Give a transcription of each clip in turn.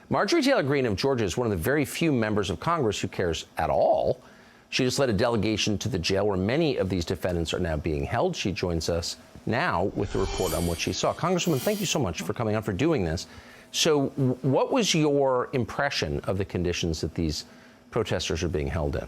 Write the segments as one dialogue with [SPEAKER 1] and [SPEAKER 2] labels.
[SPEAKER 1] Marjorie Taylor Greene of Georgia is one of the very few members of Congress who cares at all. She just led a delegation to the jail where many of these defendants are now being held. She joins us now with a report on what she saw. Congresswoman, thank you so much for coming on, for doing this. So what was your impression of the conditions that these protesters are being held in?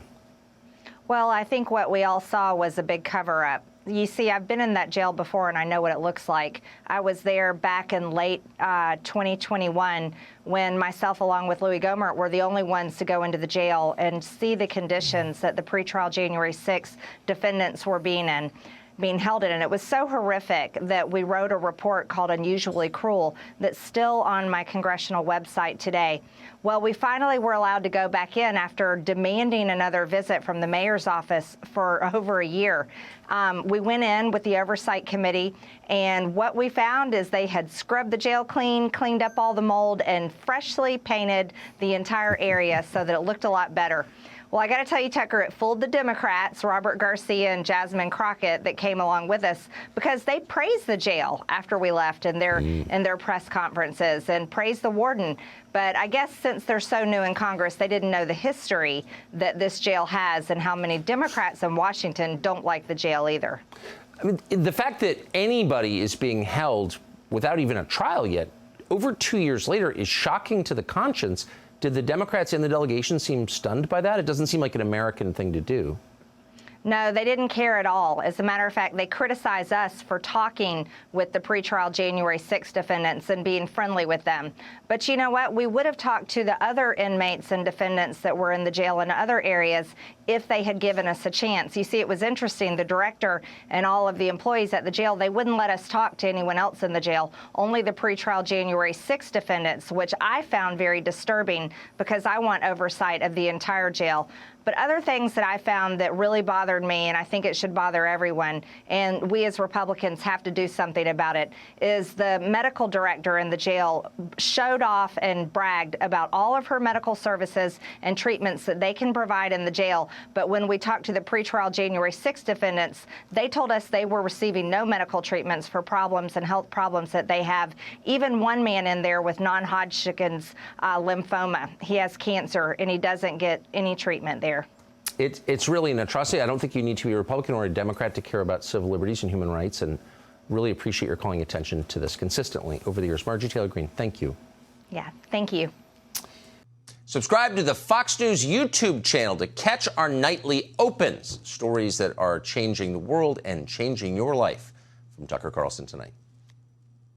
[SPEAKER 2] Well, I think what we all saw was a big cover-up. You see, I've been in that jail before, and I know what it looks like. I was there back in late 2021 when myself, along with Louis Gohmert, were the only ones to go into the jail and see the conditions that the pretrial January 6th defendants were being held in. And it was so horrific that we wrote a report called Unusually Cruel that's still on my congressional website today. Well, we finally were allowed to go back in after demanding another visit from the mayor's office for over a year. We went in with the oversight committee, and what we found is they had scrubbed the jail clean, cleaned up all the mold, and freshly painted the entire area so that it looked a lot better. Well, I got to tell you, Tucker, it fooled the Democrats, Robert Garcia and Jasmine Crockett, that came along with us, because they praised the jail after we left in their press conferences and praised the warden. But I guess since they're so new in Congress, they didn't know the history that this jail has and how many Democrats in Washington don't like the jail either.
[SPEAKER 1] I mean, the fact that anybody is being held without even a trial yet, over 2 years later, is shocking to the conscience. Did the Democrats in the delegation seem stunned by that? It doesn't seem like an American thing to do.
[SPEAKER 2] No, they didn't care at all. As a matter of fact, they criticized us for talking with the pretrial January 6th defendants and being friendly with them. But you know what? We would have talked to the other inmates and defendants that were in the jail in other areas if they had given us a chance. You see, it was interesting. The director and all of the employees at the jail, they wouldn't let us talk to anyone else in the jail, only the pretrial January 6th defendants, which I found very disturbing because I want oversight of the entire jail. But other things that I found that really bothered me, and I think it should bother everyone, and we as Republicans have to do something about it, is the medical director in the jail showed off and bragged about all of her medical services and treatments that they can provide in the jail. But when we talked to the pretrial January 6th defendants, they told us they were receiving no medical treatments for problems and health problems that they have. Even one man in there with non-Hodgkin's lymphoma. He has cancer, and he doesn't get any treatment there.
[SPEAKER 1] It's really an atrocity. I don't think you need to be a Republican or a Democrat to care about civil liberties and human rights, and really appreciate your calling attention to this consistently over the years. Marjorie Taylor Greene, thank you.
[SPEAKER 2] Yeah, thank you.
[SPEAKER 1] Subscribe to the Fox News YouTube channel to catch our nightly opens, stories that are changing the world and changing your life. From Tucker Carlson Tonight.